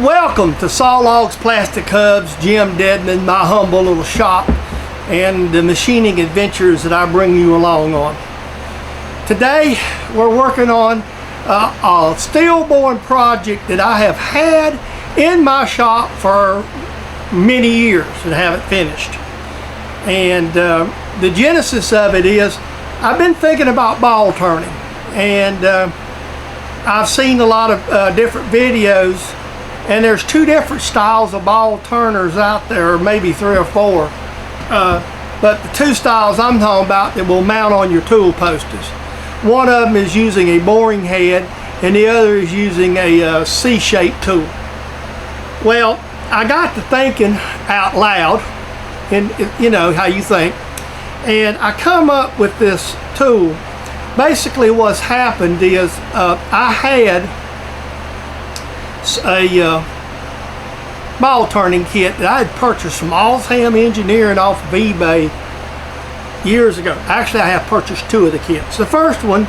Welcome to Sawlogs Plastic Hubs, Jim Dedman, my humble little shop, and the machining adventures that I bring you along on. Today we're working on a steel boring project that I have had in my shop for many years and haven't finished. And the genesis of it is I've been thinking about ball turning, and I've seen a lot of different videos, and there's two different styles of ball turners out there, or maybe three or four. But the two styles I'm talking about that will mount on your tool posters. One of them is using a boring head, and the other is using a C-shaped tool. Well, I got to thinking out loud, and you know how you think, and I come up with this tool. Basically what's happened is I had a ball turning kit that I had purchased from Alsham Engineering off of eBay years ago. Actually, I have purchased two of the kits. The first one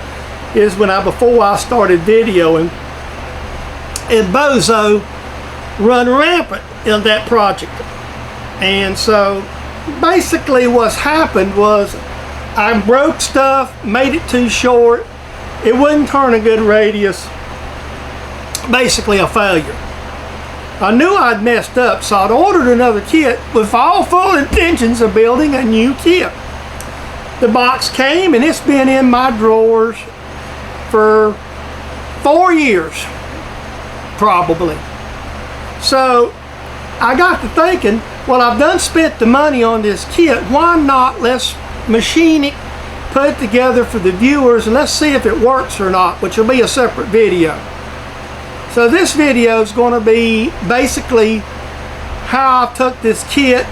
is before I started videoing, and Bozo run rampant in that project. And so basically what's happened was I broke stuff, made it too short, it wouldn't turn a good radius, basically a failure. I knew I'd messed up, so I'd ordered another kit with all full intentions of building a new kit. The box came and it's been in my drawers for 4 years, probably. So I got to thinking, well, I've done spent the money on this kit, why not let's machine it, put it together for the viewers, and let's see if it works or not, which will be a separate video. So this video is going to be basically how I took this kit,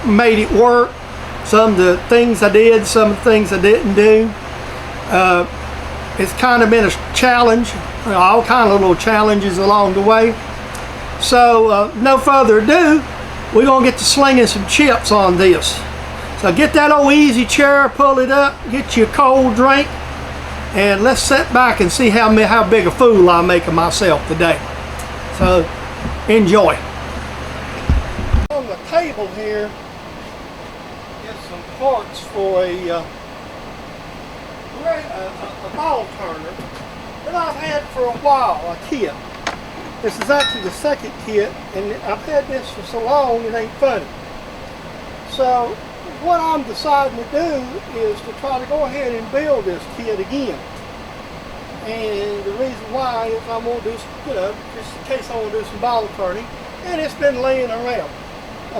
made it work, some of the things I did, some of the things I didn't do. It's kind of been a challenge, all kind of little challenges along the way. So no further ado, we're going to get to slinging some chips on this. So get that old easy chair, pull it up, get you a cold drink, and let's sit back and see how big a fool I make of myself today. So enjoy. On the table here is some parts for a ball turner that I've had for a while, a kit. This is actually the second kit, and I've had this for so long it ain't funny. So what I'm deciding to do is to try to go ahead and build this kit again. And the reason why is I'm going to do some, just in case I want to do some ball turning, and it's been laying around.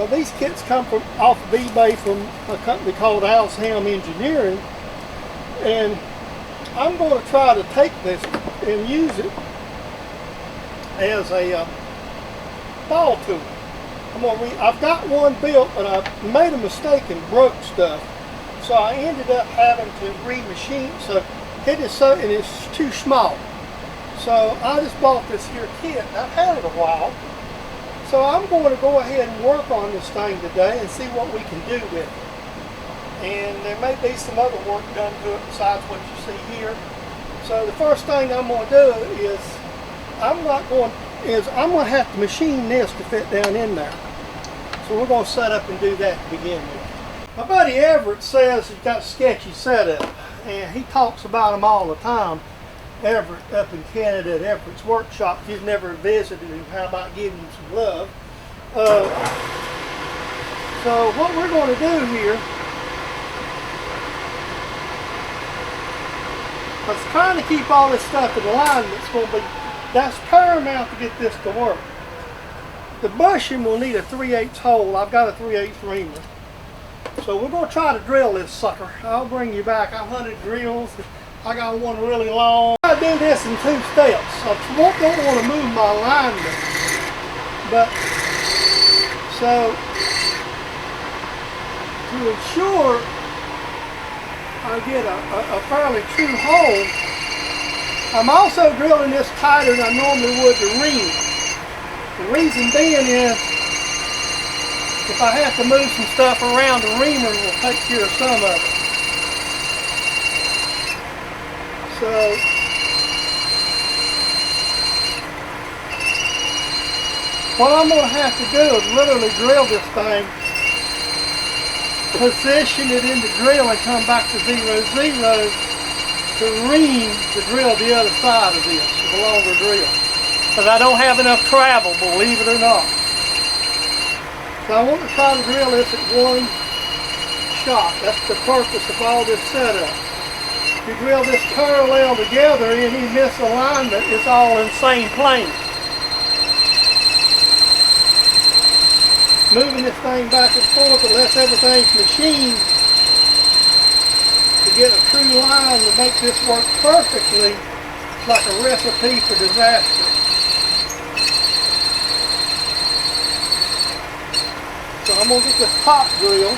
These kits come off of eBay from a company called Alsham Engineering, and I'm going to try to take this and use it as a ball tool. I've got one built, but I made a mistake and broke stuff, so I ended up having to remachine. So it's too small. So I just bought this here kit. I've had it a while, so I'm going to go ahead and work on this thing today and see what we can do with it. And there may be some other work done to it besides what you see here. So the first thing I'm going to do is I'm going to have to machine this to fit down in there. So we're going to set up and do that to begin with. My buddy Everett says he's got a sketchy setup, and he talks about them all the time. Everett up in Canada at Everett's workshop. If you've never visited him, how about giving him some love? So what we're going to do here, let's try to keep all this stuff in alignment. That's paramount to get this to work. The bushing will need a 3/8 hole. I've got a 3/8 reamer. So we're going to try to drill this sucker. I'll bring you back. I hunted drills. I got one really long. I do this in 2 steps. I don't want to move my alignment. But, so, to ensure I get a fairly true hole, I'm also drilling this tighter than I normally would the ream. The reason being is, if I have to move some stuff around, the reamer will take care of some of it. So, What I'm going to have to do is literally drill this thing, position it in the drill and come back to 0, 0 to ream the drill the other side of this with a longer drill. Because I don't have enough travel, believe it or not. So I want to try to drill this at one shot. That's the purpose of all this setup. If you drill this parallel together, any misalignment is all in the same plane. Moving this thing back and forth unless everything's machined to get a true line to make this work perfectly. It's like a recipe for disaster. So I'm going to get this top drill.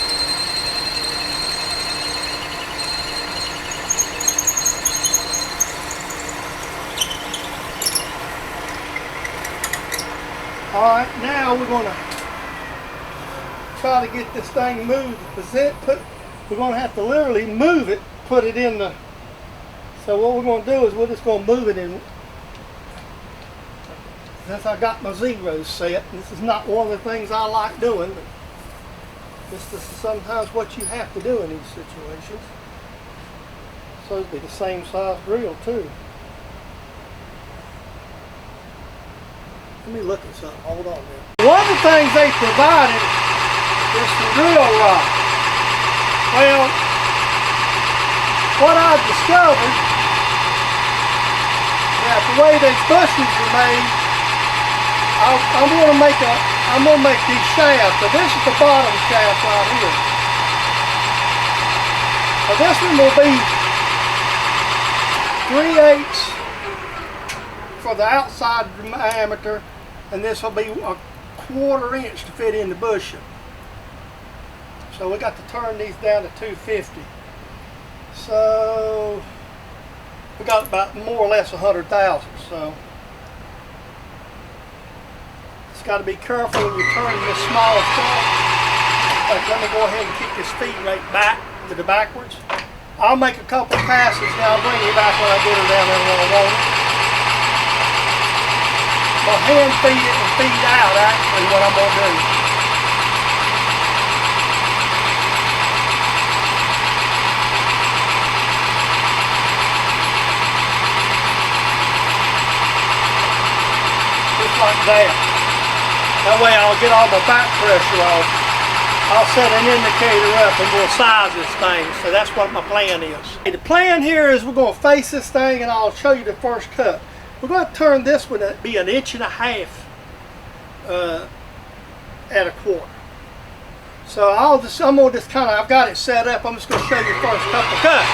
Alright, now we're going to try to get this thing moved. We're going to have to literally move it, put it in the... So what we're going to do is we're just going to move it in. Since I got my zeros set, this is not one of the things I like doing, but this is sometimes what you have to do in these situations. It's supposed to be the same size drill too. Let me look at something. Hold on there. One of the things they provided is some drill rod. Well, what I've discovered that the way these bushings are made, I'm going to make these shafts. So this is the bottom shaft right here. So this one will be 3/8 for the outside diameter, and this will be a 1/4 inch to fit in the bushing. So we got to turn these down to 250. So we got about more or less 100,000. So it's got to be careful when you're turning this small stuff. Like, let me go ahead and keep this feed right back to the backwards. I'll make a couple passes now. I'll bring you back when I get her down there where I want it. I'll hand feed it and feed out actually what I'm going to do. Just like that. That way I'll get all my back pressure off. I'll set an indicator up and we'll size this thing. So that's what my plan is. The plan here is we're going to face this thing and I'll show you the first cut. We're going to turn this one to be 1.5 inches at 1/4. So I'm going to just kind of, I've got it set up. I'm just going to show you the first couple cuts.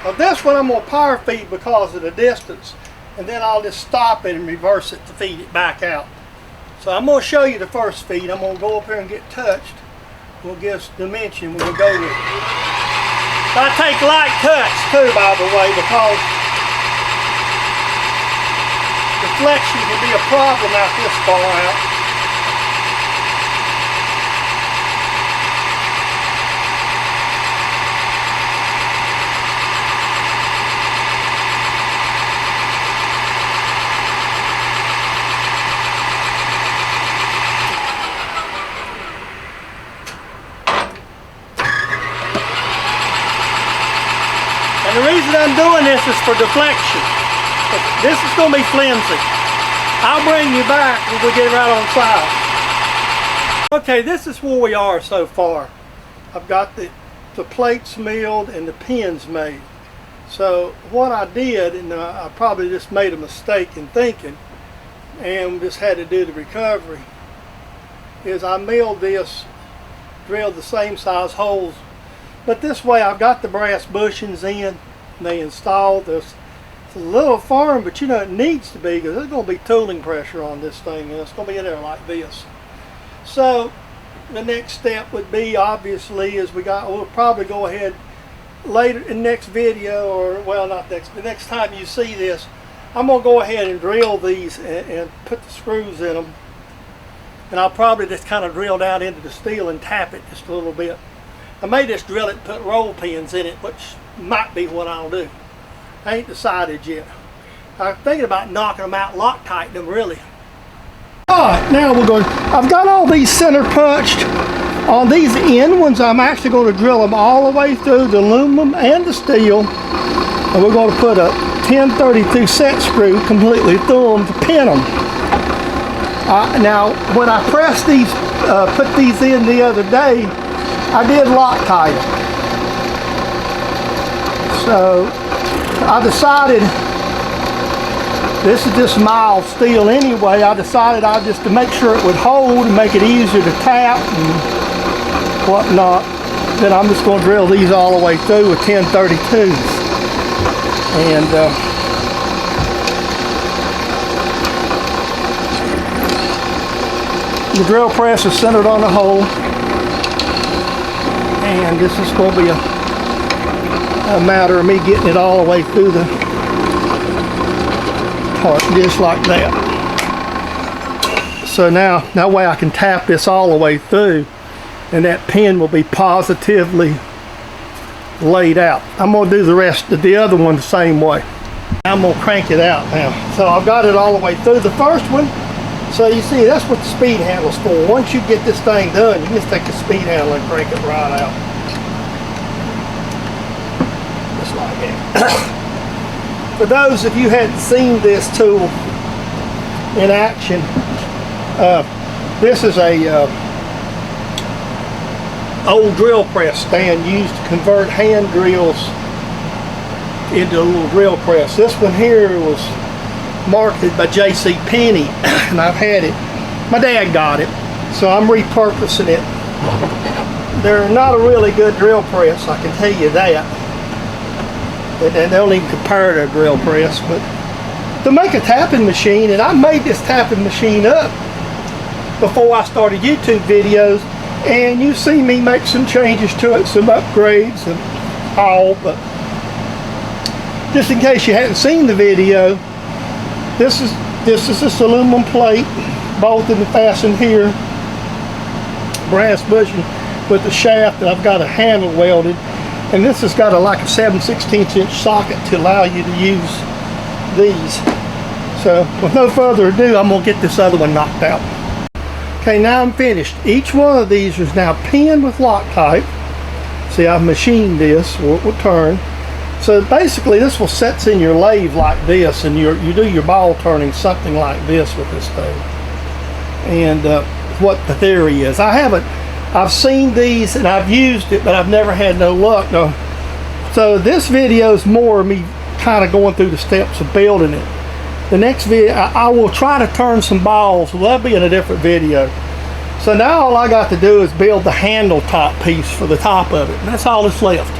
Now this one I'm going to power feed because of the distance, and then I'll just stop it and reverse it to feed it back out. So I'm going to show you the first feed. I'm going to go up here and get touched. We'll give us dimension when we go with it. I take light cuts too, by the way, because deflection can be a problem out this far out. And the reason I'm doing this is for deflection. This is going to be flimsy. I'll bring you back when we get right on side. Okay, this is where we are so far. I've got the plates milled and the pins made. So what I did, and I probably just made a mistake in thinking, and just had to do the recovery, is I milled this, drilled the same size holes. But this way I've got the brass bushings in, and they installed this. It's a little firm, but you know it needs to be because there's going to be tooling pressure on this thing, and it's going to be in there like this. So the next step would be, obviously, is we'll probably go ahead later in the next video, or well, not next, the next time you see this, I'm going to go ahead and drill these and put the screws in them. And I'll probably just kind of drill down into the steel and tap it just a little bit. I may just drill it and put roll pins in it, which might be what I'll do. I ain't decided yet. I'm thinking about knocking them out, Loctite them really. Alright, now we're going, I've got all these center punched. On these end ones, I'm actually going to drill them all the way through the aluminum and the steel. And we're going to put a 1032 set screw completely through them to pin them. Now, when I pressed these, put these in the other day, I did Loctite them. So, I decided, this is just mild steel anyway, I decided just to make sure it would hold and make it easier to tap and whatnot, then I'm just going to drill these all the way through with 1032s. And the drill press is centered on the hole, and this is going to be a matter of me getting it all the way through the part, just like that. So now that way I can tap this all the way through, and that pin will be positively laid out. I'm going to do the rest of the other one the same way. I'm going to crank it out now. So I've got it all the way through the first one. So you see, that's what the speed handle's for. Once you get this thing done, you just take the speed handle and crank it right out. Just like that. For those of you who hadn't seen this tool in action, this is a old drill press stand used to convert hand drills into a little drill press. This one here was marketed by J.C. Penney, and I've had it. My dad got it, so I'm repurposing it. They're not a really good drill press, I can tell you that. And they don't even compare to a drill press, but to make a tapping machine, and I made this tapping machine up before I started YouTube videos, and you see me make some changes to it, some upgrades and all, but just in case you hadn't seen the video, this is this aluminum plate bolted and fastened here, brass bushing with the shaft that I've got a handle welded, and this has got like a 7/16 inch socket to allow you to use these. So with no further ado, I'm going to get this other one knocked out. Okay, now I'm finished. Each one of these is now pinned with Loctite. See, I've machined this, so it will turn. So basically this will set in your lathe like this, and you do your ball turning something like this with this thing. And what the theory is, I've seen these and I've used it, but I've never had no luck. No. So this video is more of me kind of going through the steps of building it. The next video, I will try to turn some balls. Well, that'll be in a different video. So now all I got to do is build the handle top piece for the top of it. And that's all that's left.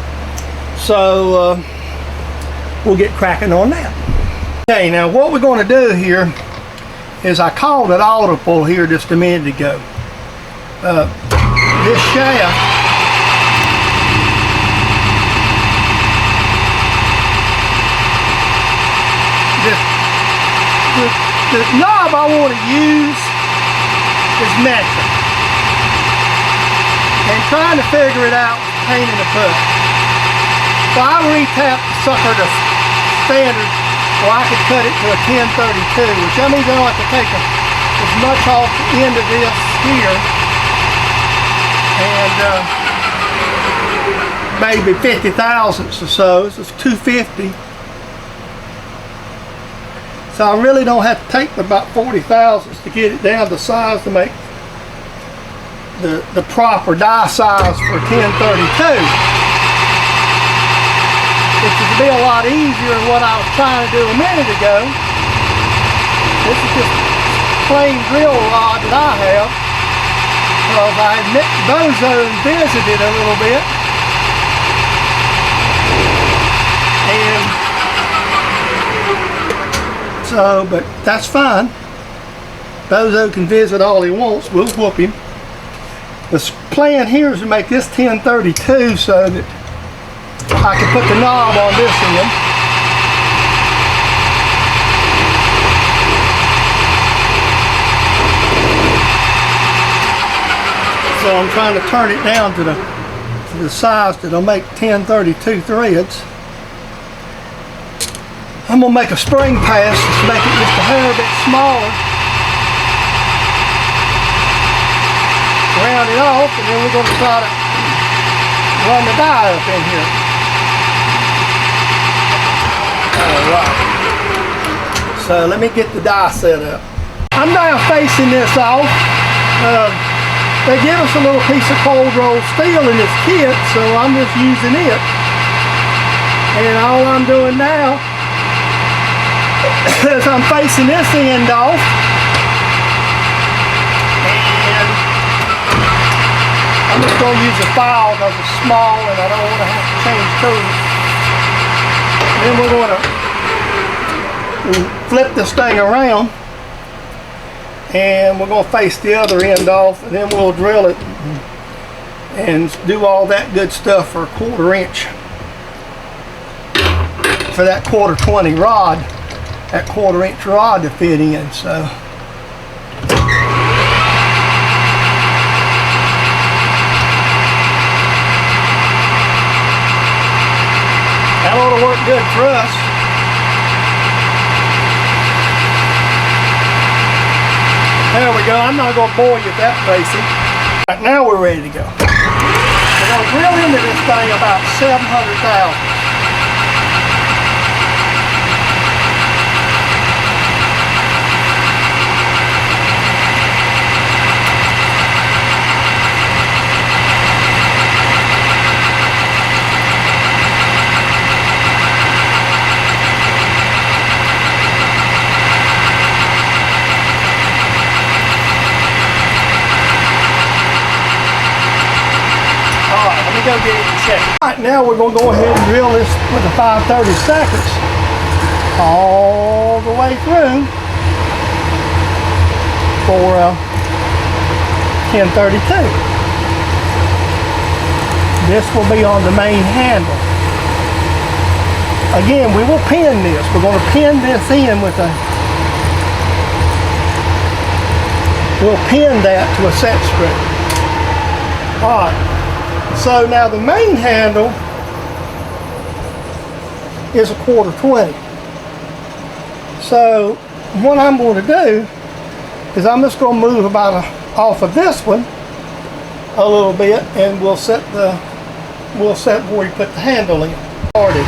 So we'll get cracking on that. Okay, now what we're going to do here is, I called it audible here just a minute ago. This shaft, the knob I want to use is metric, and trying to figure it out is a pain in the butt. So I re-tapped the sucker to standard where I could cut it to a 1032, which that means I don't have to take as much off the end of this here, and maybe 50 thousandths or so. So it's 250. So I really don't have to take about 40 thousandths to get it down to size to make the proper die size for 1032. Which would be a lot easier than what I was trying to do a minute ago. This is just plain drill rod that I have. Because I admit Bozo and visited a little bit. And so, but that's fine. Bozo can visit all he wants. We'll whoop him. The plan here is to make this 1032 so that I can put the knob on this end. so I'm trying to turn it down to the size that'll make 1032 threads. I'm gonna make a spring pass to make it just a hair bit smaller. Round it off, and then we're gonna try to run the die up in here. Alright. So let me get the die set up. I'm now facing this off. They give us a little piece of cold rolled steel in this kit, so I'm just using it. And all I'm doing now is I'm facing this end off. And I'm just going to use a file because it's small and I don't want to have to change tools. Then we're going to flip this thing around. And we're going to face the other end off, and then we'll drill it and do all that good stuff for a 1/4 inch for that 1/4 20 rod, that 1/4 inch rod to fit in. So that ought to work good for us. There we go. I'm not going to bore you with that facing. Right, now we're ready to go. We're going to drill into this thing about 700,000. Go get it and check. Alright, now we're going to go ahead and drill this with a 5/32 all the way through for 1032. This will be on the main handle. Again, we will pin this. We're going to pin this in with a, we'll pin that to a set screw. Alright. So now the main handle is a 1/4 20. So what I'm going to do is I'm just going to move about off of this one a little bit, and we'll set where we put the handle in. Started.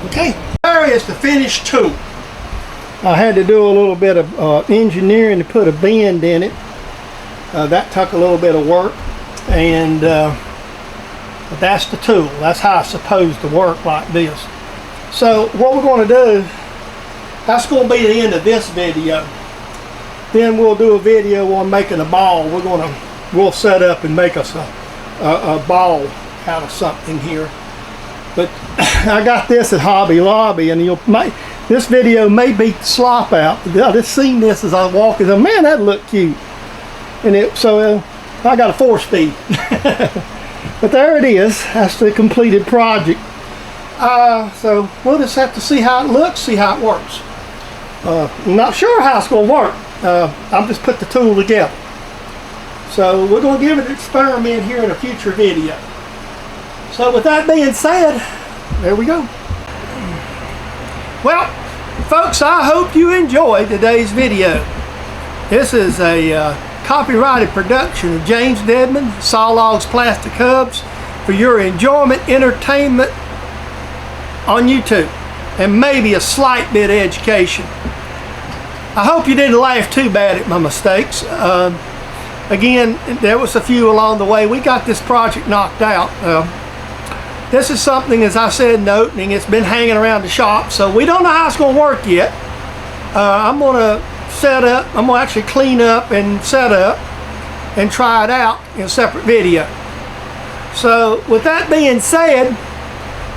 Okay, there is the finished tool. I had to do a little bit of engineering to put a bend in it. That took a little bit of work, and but that's the tool. That's how it's supposed to work, like this. So what we're going to do, that's going to be the end of this video. Then we'll do a video on making a ball. We'll set up and make us a ball out of something here. But I got this at Hobby Lobby, and this video may be slop out. I just seen this as I walk and said, man, that looked cute. And so I got a 4-speed. But there it is. That's the completed project. So we'll just have to see how it looks, see how it works. I'm not sure how it's going to work. I've just put the tool together. So we're going to give it an experiment here in a future video. So with that being said, there we go. Well, folks, I hope you enjoyed today's video. This is a copyrighted production of James Dedman, Sawlogs Plastic Hubs, for your enjoyment, entertainment on YouTube, and maybe a slight bit of education. I hope you didn't laugh too bad at my mistakes. Again, there was a few along the way. We got this project knocked out. This is something, as I said in the opening, it's been hanging around the shop, so we don't know how it's going to work yet. I'm going to set up, I'm going to actually clean up and set up and try it out in a separate video. So with that being said,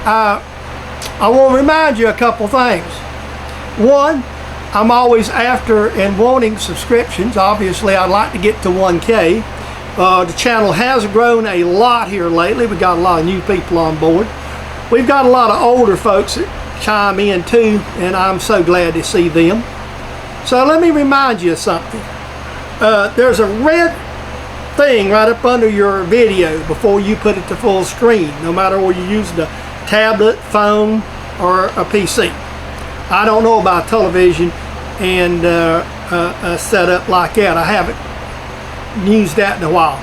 I want to remind you a couple things. One, I'm always after and wanting subscriptions. Obviously, I'd like to get to 1K. The channel has grown a lot here lately. We got a lot of new people on board. We've got a lot of older folks that chime in too, and I'm so glad to see them. So let me remind you of something. There's a red thing right up under your video before you put it to full screen, no matter whether you're using a tablet, phone, or a PC. I don't know about television and a setup like that. I haven't used that in a while.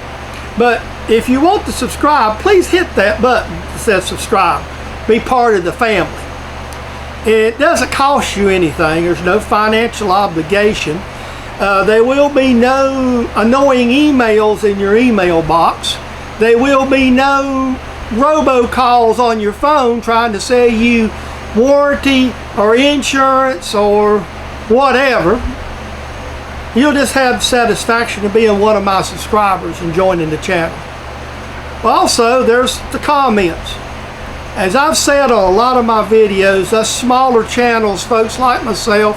But if you want to subscribe, please hit that button that says subscribe. Be part of the family. It doesn't cost you anything. There's no financial obligation. There will be no annoying emails in your email box. There will be no robocalls on your phone trying to sell you warranty or insurance or whatever. You'll just have the satisfaction of being one of my subscribers and joining the channel. Also, there's the comments. As I've said on a lot of my videos, us smaller channels, folks like myself,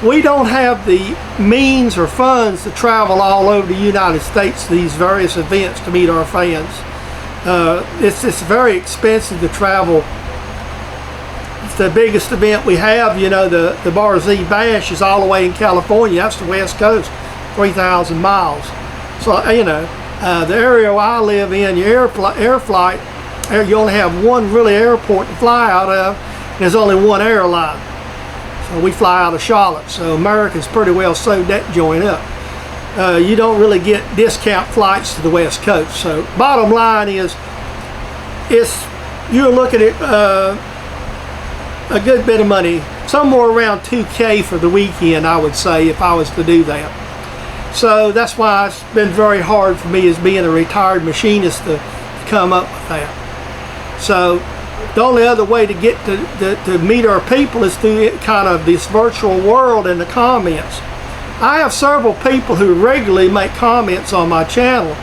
we don't have the means or funds to travel all over the United States to these various events to meet our fans. It's very expensive to travel. It's the biggest event we have, you know, the Bar Z Bash is all the way in California. That's the West Coast, 3,000 miles. So, you know, the area where I live in, your air flight, you only have one really airport to fly out of, and there's only one airline. So we fly out of Charlotte, so Americans pretty well sewed that joint up. You don't really get discount flights to the West Coast. So bottom line is, you're looking at a good bit of money, somewhere around 2K for the weekend, I would say, if I was to do that. So that's why it's been very hard for me as being a retired machinist to come up with that. So the only other way to get to meet our people is through kind of this virtual world and the comments. I have several people who regularly make comments on my channel,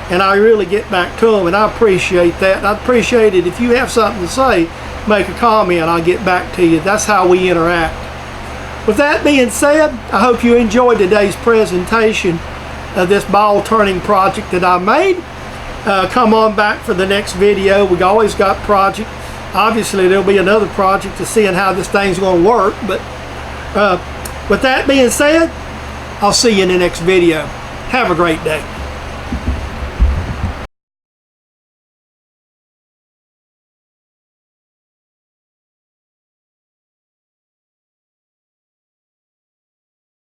and I really get back to them, and I appreciate that. And I'd appreciate it if you have something to say, make a comment, I'll get back to you. That's how we interact. With that being said, I hope you enjoyed today's presentation of this ball turning project that I made. Come on back for the next video. We always got project. Obviously there'll be another project to seeing how this thing's going to work, but with that being said, I'll see you in the next video. Have a great day.